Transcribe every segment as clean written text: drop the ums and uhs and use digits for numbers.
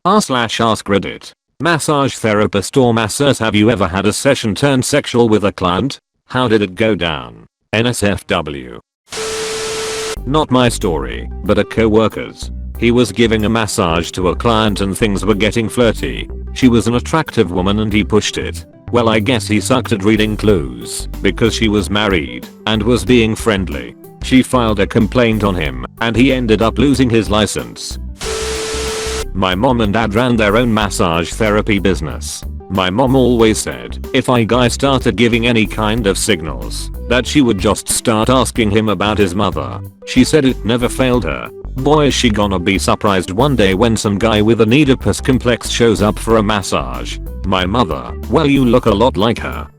r/AskReddit. Massage therapist or masseuse, have you ever had a session turn sexual with a client? How did it go down? NSFW. Not my story, but a co-worker's. He was giving a massage to a client and things were getting flirty. She was an attractive woman and he pushed it. Well, I guess he sucked at reading clues because she was married and was being friendly. She filed a complaint on him and he ended up losing his license. My mom and dad ran their own massage therapy business. My mom always said if a guy started giving any kind of signals that she would just start asking him about his mother. She said it never failed her. Boy, is she gonna be surprised one day when some guy with an Oedipus complex shows up for a massage. My mother, well, you look a lot like her.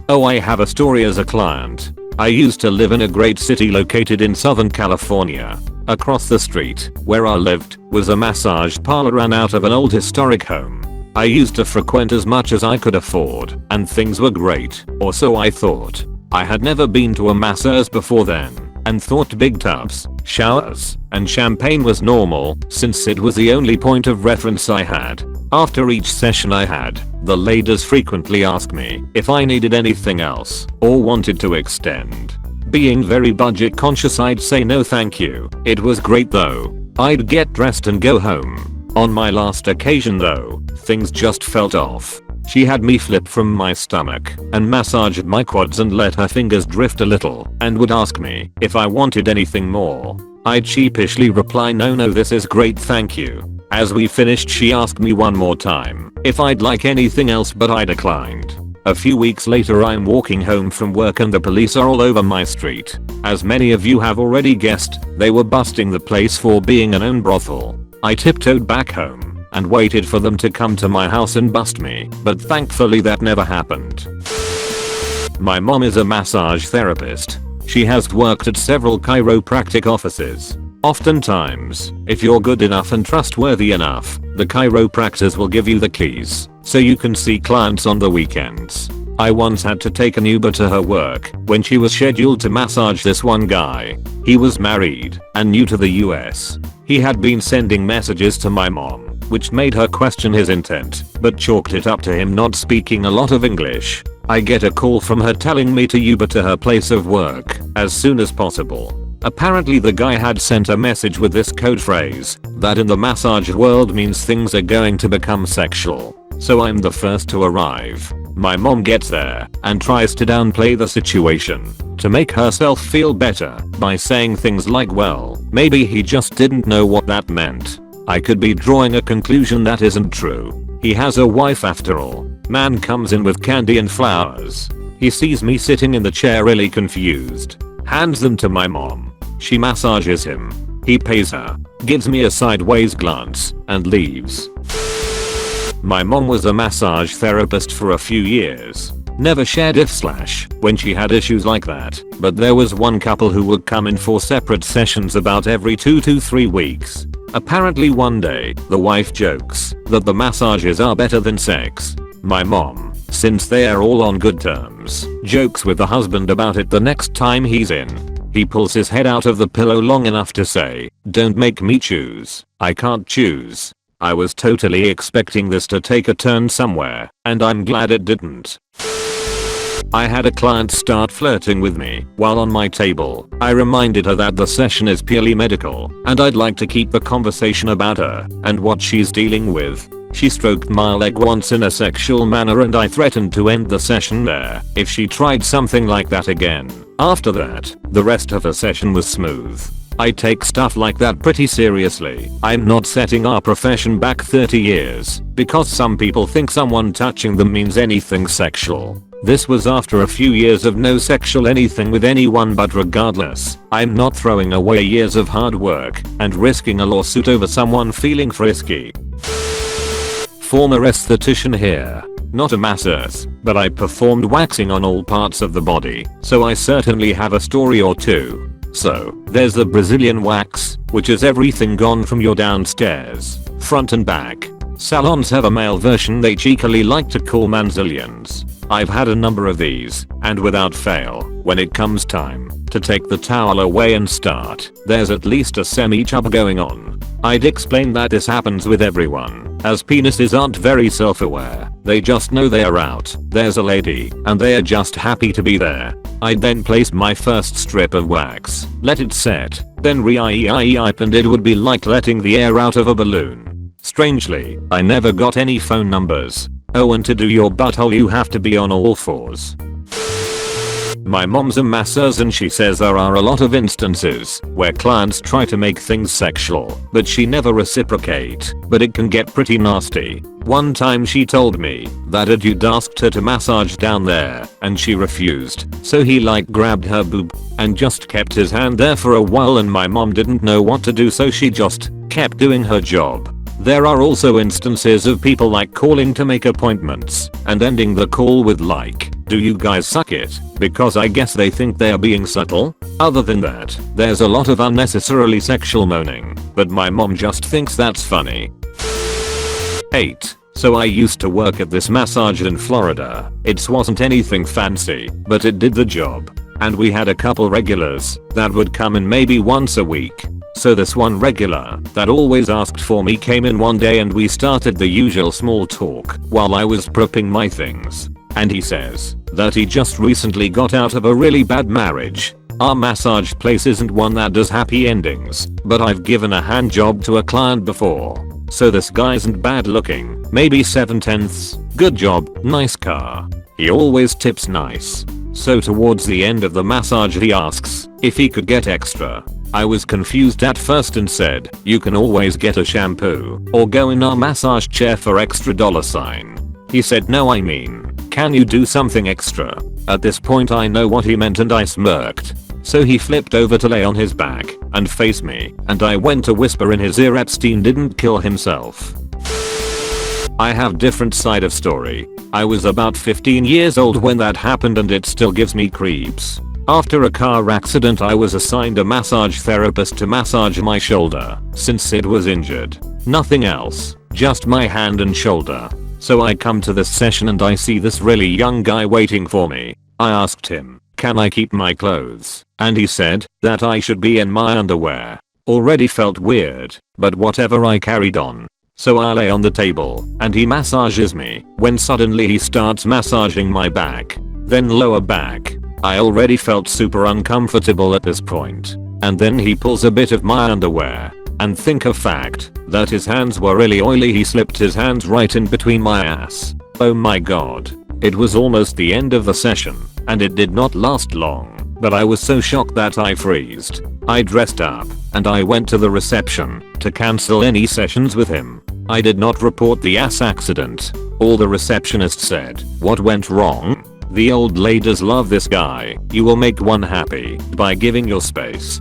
Oh, I have a story as a client. I used to live in a great city located in Southern California. Across the street, where I lived, was a massage parlor run out of an old historic home. I used to frequent as much as I could afford, and things were great, or so I thought. I had never been to a masseuse before then, and thought big tubs, showers, and champagne was normal, since it was the only point of reference I had. After each session I had, the ladies frequently asked me if I needed anything else, or wanted to extend. Being very budget conscious, I'd say no thank you. It was great though. I'd get dressed and go home. On my last occasion though, things just felt off. She had me flip from my stomach and massaged my quads and let her fingers drift a little and would ask me if I wanted anything more. I'd sheepishly reply no, this is great, thank you. As we finished, she asked me one more time if I'd like anything else, but I declined. A few weeks later, I'm walking home from work and the police are all over my street. As many of you have already guessed, they were busting the place for being an own brothel. I tiptoed back home and waited for them to come to my house and bust me, but thankfully that never happened. My mom is a massage therapist. She has worked at several chiropractic offices. Oftentimes, if you're good enough and trustworthy enough, the chiropractors will give you the keys, so you can see clients on the weekends. I once had to take an Uber to her work when she was scheduled to massage this one guy. He was married and new to the US. He had been sending messages to my mom, which made her question his intent, but chalked it up to him not speaking a lot of English. I get a call from her telling me to Uber to her place of work as soon as possible. Apparently the guy had sent a message with this code phrase that in the massage world means things are going to become sexual. So I'm the first to arrive. My mom gets there and tries to downplay the situation to make herself feel better by saying things like, well, maybe he just didn't know what that meant. I could be drawing a conclusion that isn't true. He has a wife after all. Man comes in with candy and flowers. He sees me sitting in the chair really confused. Hands them to my mom. She massages him. He pays her, gives me a sideways glance, and leaves. My mom was a massage therapist for a few years. Never shared when she had issues like that, but there was one couple who would come in for separate sessions about every 2 to 3 weeks. Apparently one day, the wife jokes that the massages are better than sex. My mom, since they are all on good terms, jokes with the husband about it the next time he's in. He pulls his head out of the pillow long enough to say, "Don't make me choose. I can't choose." I was totally expecting this to take a turn somewhere, and I'm glad it didn't. I had a client start flirting with me while on my table. I reminded her that the session is purely medical, and I'd like to keep the conversation about her and what she's dealing with. She stroked my leg once in a sexual manner and I threatened to end the session there if she tried something like that again. After that, the rest of the session was smooth. I take stuff like that pretty seriously. I'm not setting our profession back 30 years because some people think someone touching them means anything sexual. This was after a few years of no sexual anything with anyone, but regardless, I'm not throwing away years of hard work and risking a lawsuit over someone feeling frisky. Former esthetician here. Not a masseuse, but I performed waxing on all parts of the body, so I certainly have a story or two. So, there's the Brazilian wax, which is everything gone from your downstairs, front and back. Salons have a male version they cheekily like to call manzillions. I've had a number of these, and without fail, when it comes time to take the towel away and start, there's at least a semi-chub going on. I'd explain that this happens with everyone, as penises aren't very self-aware, they just know they're out, there's a lady, and they are just happy to be there. I'd then place my first strip of wax, let it set, then re-pipe, and it would be like letting the air out of a balloon. Strangely, I never got any phone numbers. Oh, and to do your butthole you have to be on all fours. My mom's a masseuse and she says there are a lot of instances where clients try to make things sexual, but she never reciprocate, but it can get pretty nasty. One time she told me that a dude asked her to massage down there and she refused, so he like grabbed her boob and just kept his hand there for a while, and my mom didn't know what to do, so she just kept doing her job. There are also instances of people like calling to make appointments and ending the call with like, "Do you guys suck it?" because I guess they think they are being subtle. Other than that, there's a lot of unnecessarily sexual moaning, but my mom just thinks that's funny. 8. So I used to work at this massage in Florida. It wasn't anything fancy, but it did the job. And we had a couple regulars that would come in maybe once a week. So this one regular that always asked for me came in one day and we started the usual small talk while I was prepping my things. And he says that he just recently got out of a really bad marriage. Our massage place isn't one that does happy endings, but I've given a hand job to a client before. So this guy isn't bad looking, maybe 7/10, good job, nice car. He always tips nice. So towards the end of the massage he asks if he could get extra. I was confused at first and said, "You can always get a shampoo or go in our massage chair for extra $." He said, "No, I mean, can you do something extra?" At this point I know what he meant and I smirked. So he flipped over to lay on his back and face me, and I went to whisper in his ear Epstein didn't kill himself. I have different side of story. I was about 15 years old when that happened and it still gives me creeps. After a car accident I was assigned a massage therapist to massage my shoulder since it was injured. Nothing else, just my hand and shoulder. So I come to this session and I see this really young guy waiting for me. I asked him, "Can I keep my clothes?" And he said that I should be in my underwear. Already felt weird, but whatever, I carried on. So I lay on the table and he massages me when suddenly he starts massaging my back, then lower back. I already felt super uncomfortable at this point, and then he pulls a bit of my underwear, and think of fact that his hands were really oily, he slipped his hands right in between my ass. Oh my god. It was almost the end of the session, and it did not last long, but I was so shocked that I freezed. I dressed up, and I went to the reception to cancel any sessions with him. I did not report the ass accident. All the receptionist said, "What went wrong?" The old ladies love this guy. You will make one happy by giving your space.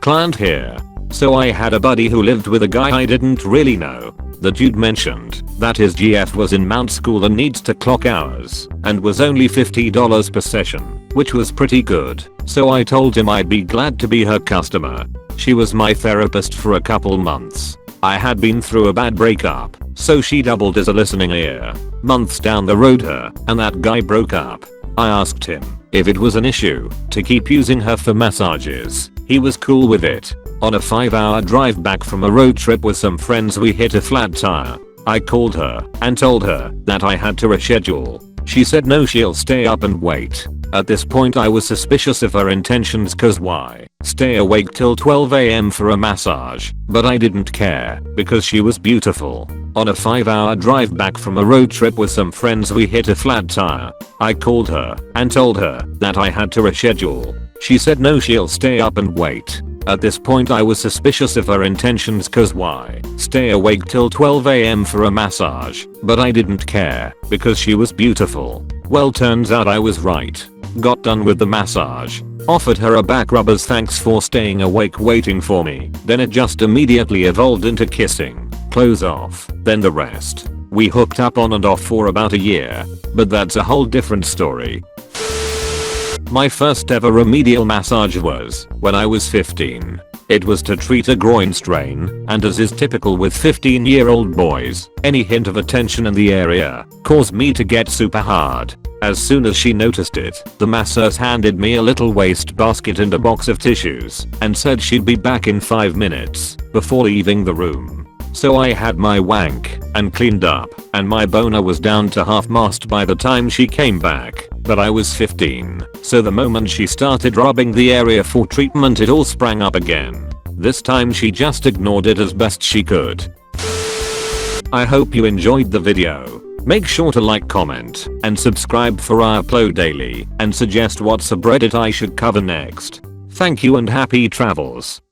Client here. So I had a buddy who lived with a guy I didn't really know. The dude mentioned that his GF was in mount school and needs to clock hours and was only $50 per session, which was pretty good. So I told him I'd be glad to be her customer. She was my therapist for a couple months. I had been through a bad breakup, so she doubled as a listening ear. Months down the road her and that guy broke up. I asked him if it was an issue to keep using her for massages. He was cool with it. On a 5-hour drive back from a road trip with some friends we hit a flat tire. I called her and told her that I had to reschedule. She said no, she'll stay up and wait. At this point I was suspicious of her intentions, cause why stay awake till 12 AM for a massage? But I didn't care because she was beautiful. On a 5-hour drive back from a road trip with some friends we hit a flat tire. I called her and told her that I had to reschedule. She said no, she'll stay up and wait. At this point I was suspicious of her intentions, cause why stay awake till 12 AM for a massage? But I didn't care because she was beautiful. Well, turns out I was right. Got done with the massage. Offered her a back rub as thanks for staying awake waiting for me. Then it just immediately evolved into kissing. Clothes off, then the rest. We hooked up on and off for about a year, but that's a whole different story. My first ever remedial massage was when I was 15. It was to treat a groin strain, and as is typical with 15-year-old boys, any hint of attention in the area caused me to get super hard. As soon as she noticed it, the masseuse handed me a little waste basket and a box of tissues and said she'd be back in 5 minutes before leaving the room. So I had my wank and cleaned up, and my boner was down to half-mast by the time she came back, but I was 15, so the moment she started rubbing the area for treatment it all sprang up again. This time she just ignored it as best she could. I hope you enjoyed the video. Make sure to like, comment, and subscribe for I upload daily, and suggest what subreddit I should cover next. Thank you and happy travels.